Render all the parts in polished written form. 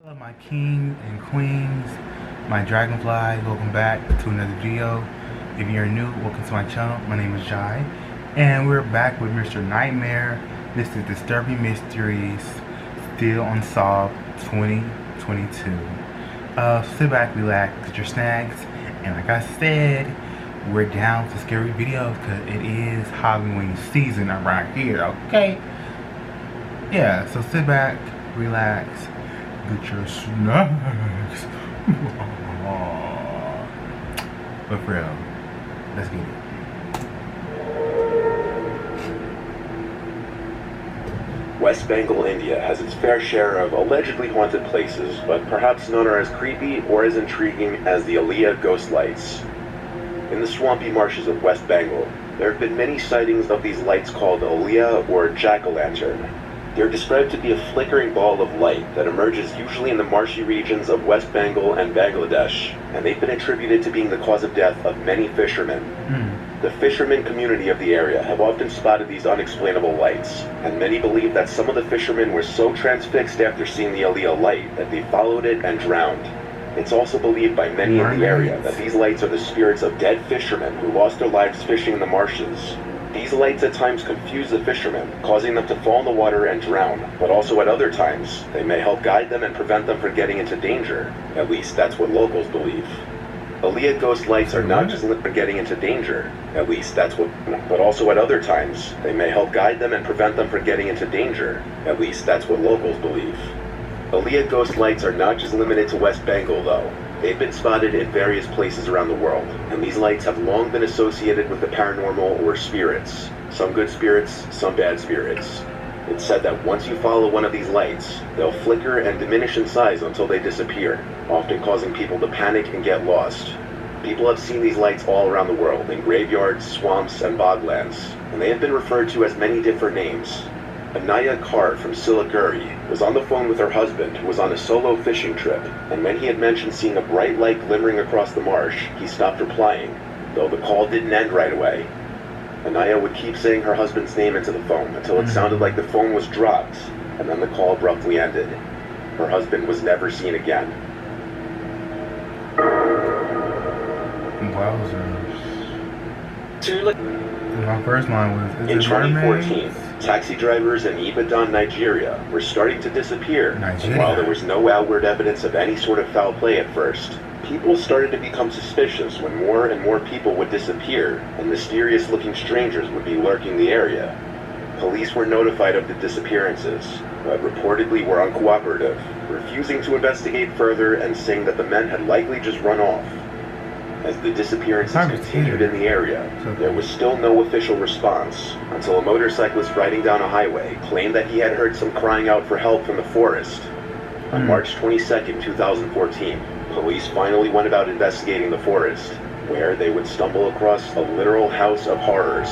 Hello my kings and queens, my dragonflies, welcome back to another video. If you're new, welcome to my channel. My name is Jai, and we're back with Mr. Nightmare. This is Disturbing Mysteries, still unsolved 2022. Sit back, relax, get your snacks, and like I said, we're down for scary videos because it is Halloween season around here, okay? Yeah, so sit back, relax, get your snacks. But for real, let's get it. West Bengal, India has its fair share of allegedly haunted places, but perhaps none are as creepy or as intriguing as the Aliyah ghost lights. In the swampy marshes of West Bengal, there have been many sightings of these lights called Aliyah or jack-o'-lantern. They're described to be a flickering ball of light that emerges usually in the marshy regions of West Bengal and Bangladesh, and they've been attributed to being the cause of death of many fishermen. The fishermen community of the area have often spotted these unexplainable lights, and many believe that some of the fishermen were so transfixed after seeing the Aliyah light that they followed it and drowned. It's also believed by many in the area that these lights are the spirits of dead fishermen who lost their lives fishing in the marshes. These lights at times confuse the fishermen, causing them to fall in the water and drown, but also at other times, they may help guide them and prevent them from getting into danger. At least that's what locals believe. Aliyah ghost lights are not just limited to getting into danger, but also at other times, they may help guide them and prevent them from getting into danger. At least that's what locals believe. Aliyah ghost lights are not just limited to West Bengal though. They've been spotted in various places around the world, and these lights have long been associated with the paranormal or spirits. Some good spirits, some bad spirits. It's said that once you follow one of these lights, they'll flicker and diminish in size until they disappear, often causing people to panic and get lost. People have seen these lights all around the world, in graveyards, swamps, and boglands, and they have been referred to as many different names. Anaya Carr from Siliguri was on the phone with her husband, who was on a solo fishing trip, and when he had mentioned seeing a bright light glimmering across the marsh, he stopped replying, though the call didn't end right away. Anaya would keep saying her husband's name into the phone until it sounded like the phone was dropped, and then the call abruptly ended. Her husband was never seen again. Wowzers. My first line was, in 2014, taxi drivers in Ibadan, Nigeria were starting to disappear. And while there was no outward evidence of any sort of foul play at first, people started to become suspicious when more and more people would disappear and mysterious-looking strangers would be lurking the area. Police were notified of the disappearances, but reportedly were uncooperative, refusing to investigate further and saying that the men had likely just run off. As the disappearances continued in the area, there was still no official response until a motorcyclist riding down a highway claimed that he had heard some crying out for help from the forest. On March 22, 2014, police finally went about investigating the forest, where they would stumble across a literal house of horrors.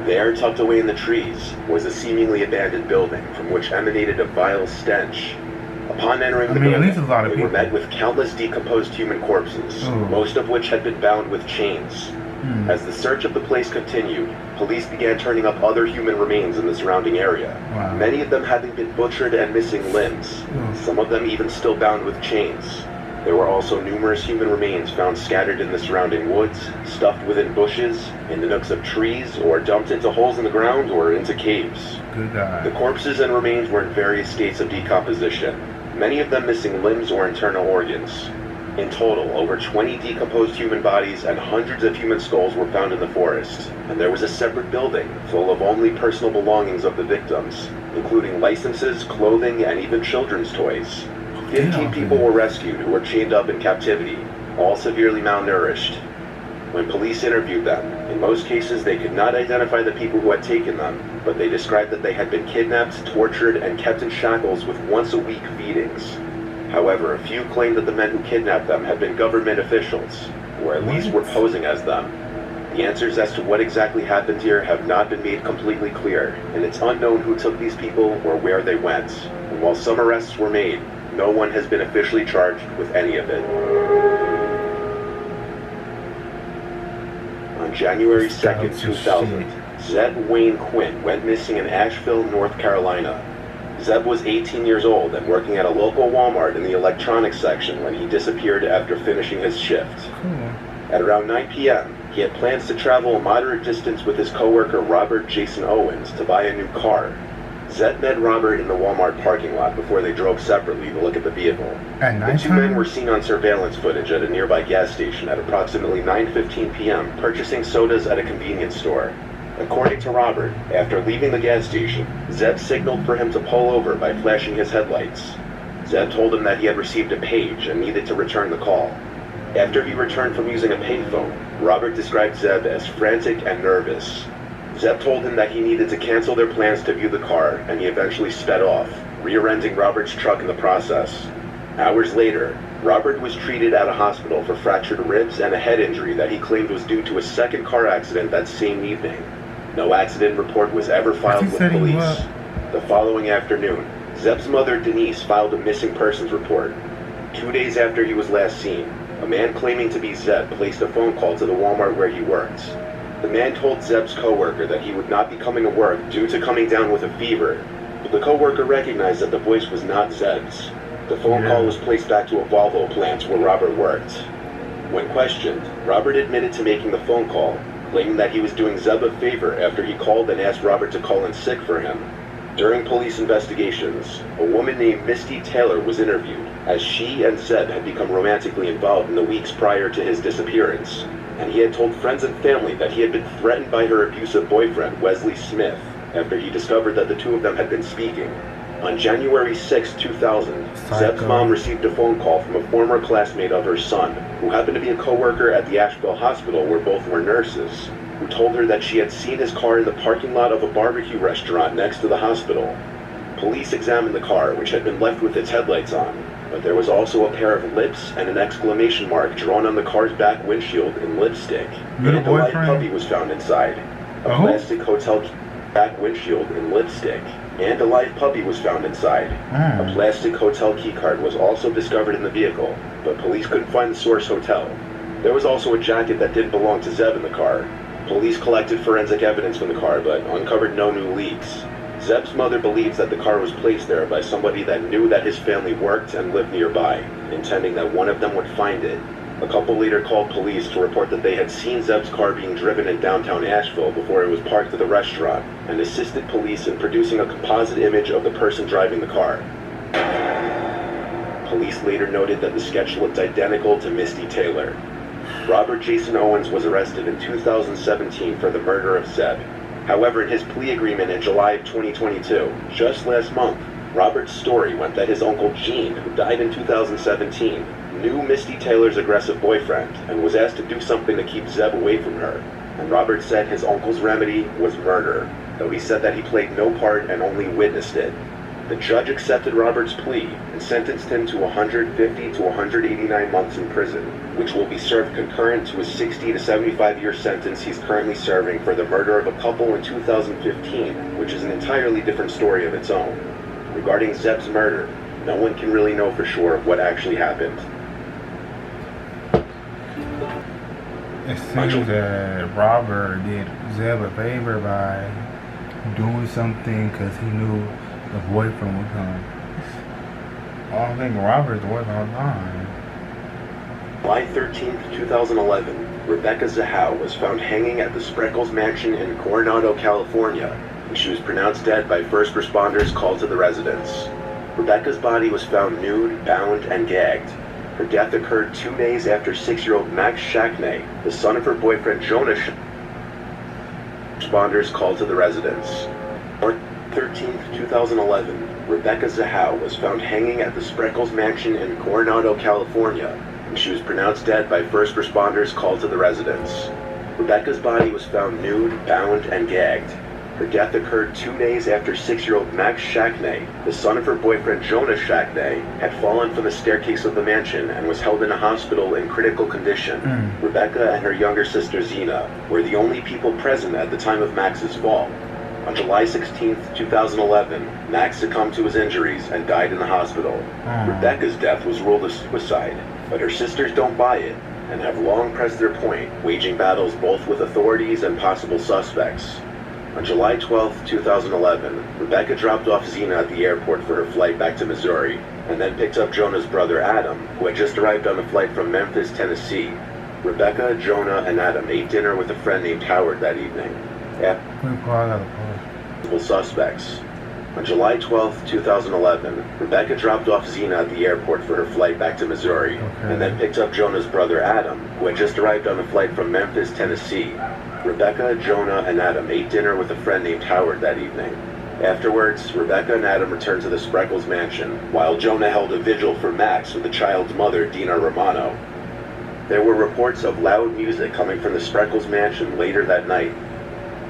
There, tucked away in the trees, was a seemingly abandoned building from which emanated a vile stench. Upon entering the building, they were met with countless decomposed human corpses, most of which had been bound with chains. As the search of the place continued, police began turning up other human remains in the surrounding area, many of them having been butchered and missing limbs, some of them even still bound with chains. There were also numerous human remains found scattered in the surrounding woods, stuffed within bushes, in the nooks of trees, or dumped into holes in the ground or into caves. The corpses and remains were in various states of decomposition, many of them missing limbs or internal organs. In total, over 20 decomposed human bodies and hundreds of human skulls were found in the forest, and there was a separate building full of only personal belongings of the victims, including licenses, clothing, and even children's toys. 15 people were rescued who were chained up in captivity, all severely malnourished. When police interviewed them, in most cases they could not identify the people who had taken them, but they described that they had been kidnapped, tortured, and kept in shackles with once-a-week feedings. However, a few claimed that the men who kidnapped them had been government officials, or at least were posing as them. The answers as to what exactly happened here have not been made completely clear, and it's unknown who took these people or where they went. And while some arrests were made, no one has been officially charged with any of it. On January 2nd, 2000, Zed Wayne Quinn went missing in Asheville, North Carolina. Zeb was 18 years old and working at a local Walmart in the electronics section when he disappeared after finishing his shift. Cool. At around 9 p.m., he had plans to travel a moderate distance with his coworker Robert Jason Owens to buy a new car. Zeb met Robert in the Walmart parking lot before they drove separately to look at the vehicle. At nighttime? The two men were seen on surveillance footage at a nearby gas station at approximately 9:15 p.m. purchasing sodas at a convenience store. According to Robert, after leaving the gas station, Zeb signaled for him to pull over by flashing his headlights. Zeb told him that he had received a page and needed to return the call. After he returned from using a payphone, Robert described Zeb as frantic and nervous. Zeb told him that he needed to cancel their plans to view the car, and he eventually sped off, rear-ending Robert's truck in the process. Hours later, Robert was treated at a hospital for fractured ribs and a head injury that he claimed was due to a second car accident that same evening. No accident report was ever filed with police. The following afternoon, Zeb's mother Denise filed a missing persons report. 2 days after he was last seen, a man claiming to be Zeb placed a phone call to the Walmart where he worked. The man told Zeb's coworker that he would not be coming to work due to coming down with a fever, but the coworker recognized that the voice was not Zeb's. The phone call was placed back to a Volvo plant where Robert worked. When questioned, Robert admitted to making the phone call, claiming that he was doing Zeb a favor after he called and asked Robert to call in sick for him. During police investigations, a woman named Misty Taylor was interviewed, as she and Zeb had become romantically involved in the weeks prior to his disappearance, and he had told friends and family that he had been threatened by her abusive boyfriend, Wesley Smith, after he discovered that the two of them had been speaking. On January 6, 2000, Zeb's mom received a phone call from a former classmate of her son, who happened to be a co-worker at the Asheville hospital where both were nurses, who told her that she had seen his car in the parking lot of a barbecue restaurant next to the hospital. Police examined the car, which had been left with its headlights on, but there was also a pair of lips and an exclamation mark drawn on the car's back windshield in lipstick. And a live puppy was found inside. A plastic hotel back windshield in lipstick. And a live puppy was found inside. A plastic hotel keycard was also discovered in the vehicle, but police couldn't find the source hotel. There was also a jacket that didn't belong to Zeb in the car. Police collected forensic evidence from the car, but uncovered no new leaks. Zeb's mother believes that the car was placed there by somebody that knew that his family worked and lived nearby, intending that one of them would find it. A couple later called police to report that they had seen Zeb's car being driven in downtown Asheville before it was parked at the restaurant, and assisted police in producing a composite image of the person driving the car. Police later noted that the sketch looked identical to Misty Taylor. Robert Jason Owens was arrested in 2017 for the murder of Zeb. However, in his plea agreement in July of 2022, just last month, Robert's story went that his uncle Gene, who died in 2017, knew Misty Taylor's aggressive boyfriend and was asked to do something to keep Zeb away from her. And Robert said his uncle's remedy was murder, though he said that he played no part and only witnessed it. The judge accepted Robert's plea and sentenced him to 150 to 189 months in prison, which will be served concurrent to a 60 to 75-year sentence he's currently serving for the murder of a couple in 2015, which is an entirely different story of its own. Regarding Zeb's murder, no one can really know for sure what actually happened. It seems that Robert did Zeb a favor by doing something because he knew the boyfriend was coming. I don't think Robert's the boyfriend all the time. July 13th, 2011, Rebecca Zahau was found hanging at the Spreckles Mansion in Coronado, California, and she was pronounced dead by first responders called to the residence. Rebecca's body was found nude, bound, and gagged. Her death occurred 2 days after 6-year-old Max Shackney, the son of her boyfriend Jonah responders called to the residence. March 13th, 2011, Rebecca Zahau was found hanging at the Spreckles Mansion in Coronado, California, and she was pronounced dead by first responders called to the residence. Rebecca's body was found nude, bound, and gagged. Her death occurred 2 days after 6-year-old Max Shackney, the son of her boyfriend Jonah Shackney, had fallen from the staircase of the mansion and was held in a hospital in critical condition. Rebecca and her younger sister Zena were the only people present at the time of Max's fall. On July 16, 2011, Max succumbed to his injuries and died in the hospital. Rebecca's death was ruled a suicide, but her sisters don't buy it and have long pressed their point, waging battles both with authorities and possible suspects. On July 12, 2011, Rebecca dropped off Zena at the airport for her flight back to Missouri, and then picked up Jonah's brother Adam, who had just arrived on a flight from Memphis, Tennessee. Rebecca, Jonah, and Adam ate dinner with a friend named Howard that evening. Multiple suspects. On July 12, 2011, Rebecca dropped off Zena at the airport for her flight back to Missouri, and then picked up Jonah's brother Adam, who had just arrived on a flight from Memphis, Tennessee. Rebecca, Jonah, and Adam ate dinner with a friend named Howard that evening. Afterwards, Rebecca and Adam returned to the Spreckles mansion, while Jonah held a vigil for Max with the child's mother, Dina Romano. There were reports of loud music coming from the Spreckles mansion later that night.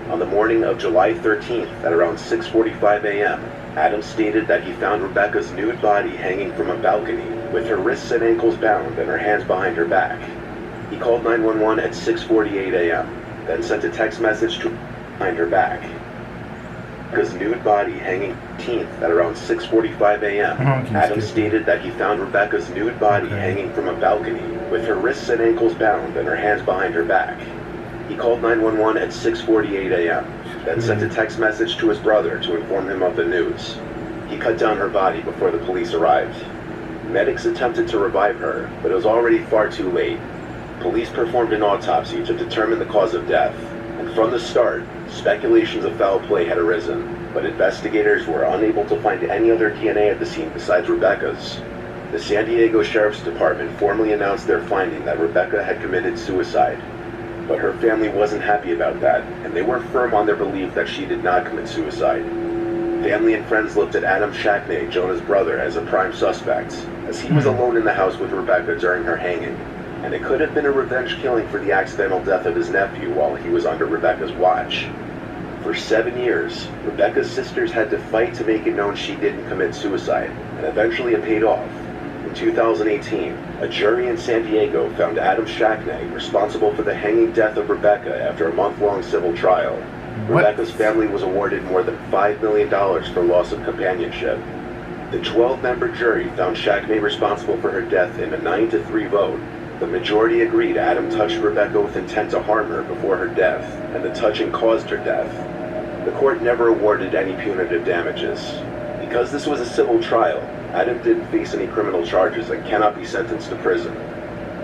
On the morning of July 13th at around 6:45 a.m., Adam stated that he found Rebecca's nude body hanging from a balcony, with her wrists and ankles bound and her hands behind her back. He called 911 at 6:48 a.m., then sent a text message to behind her back. Rebecca's nude body hanging 13th at around 6:45 a.m., Adam stated that he found Rebecca's nude body hanging from a balcony, with her wrists and ankles bound and her hands behind her back. He called 911 at 6:48 a.m., then sent a text message to his brother to inform him of the news. He cut down her body before the police arrived. Medics attempted to revive her, but it was already far too late. Police performed an autopsy to determine the cause of death, and from the start, speculations of foul play had arisen, but investigators were unable to find any other DNA at the scene besides Rebecca's. The San Diego Sheriff's Department formally announced their finding that Rebecca had committed suicide. But her family wasn't happy about that, and they were firm on their belief that she did not commit suicide. Family and friends looked at Adam Shackney, Jonah's brother, as a prime suspect, as he was alone in the house with Rebecca during her hanging, and it could have been a revenge killing for the accidental death of his nephew while he was under Rebecca's watch. For 7 years, Rebecca's sisters had to fight to make it known she didn't commit suicide, and eventually it paid off. In 2018, a jury in San Diego found Adam Shackney responsible for the hanging death of Rebecca after a month-long civil trial. Rebecca's family was awarded more than $5 million for loss of companionship. The 12-member jury found Shackney responsible for her death in a 9-3 vote. The majority agreed Adam touched Rebecca with intent to harm her before her death, and the touching caused her death. The court never awarded any punitive damages. Because this was a civil trial, Adam didn't face any criminal charges and cannot be sentenced to prison.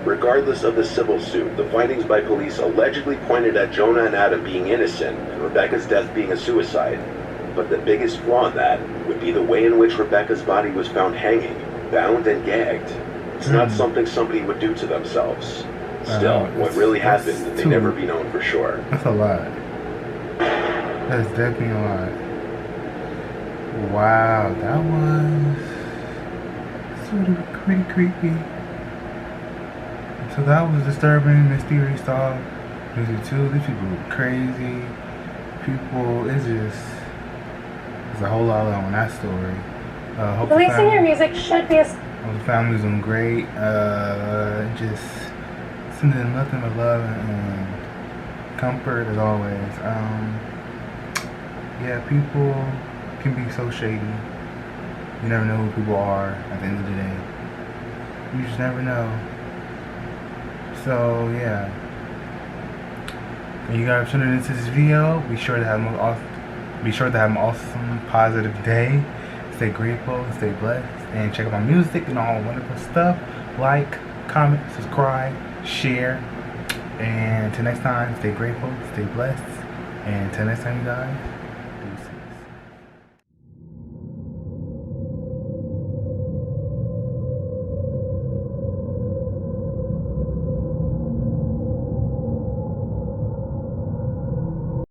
Regardless of the civil suit, the findings by police allegedly pointed at Jonah and Adam being innocent and Rebecca's death being a suicide. But the biggest flaw in that would be the way in which Rebecca's body was found hanging, bound and gagged. It's not something somebody would do to themselves. Still, what really happened may never be known for sure. That's a lot. That's definitely a lot. Wow, that was sort of pretty creepy. So that was disturbing, mysterious stuff. These people were crazy. There's a whole lot on that story. Releasing your music should be a... The family's doing great. Just sending nothing but love and comfort as always. Yeah, people can be so shady. You never know who people are at the end of the day. You just never know. So yeah, when you guys tuning into this video, be sure to have an awesome, positive day. Stay grateful, stay blessed, and check out my music and all wonderful stuff. Like, comment, subscribe, share, and until next time, stay grateful, stay blessed, and until next time, you guys.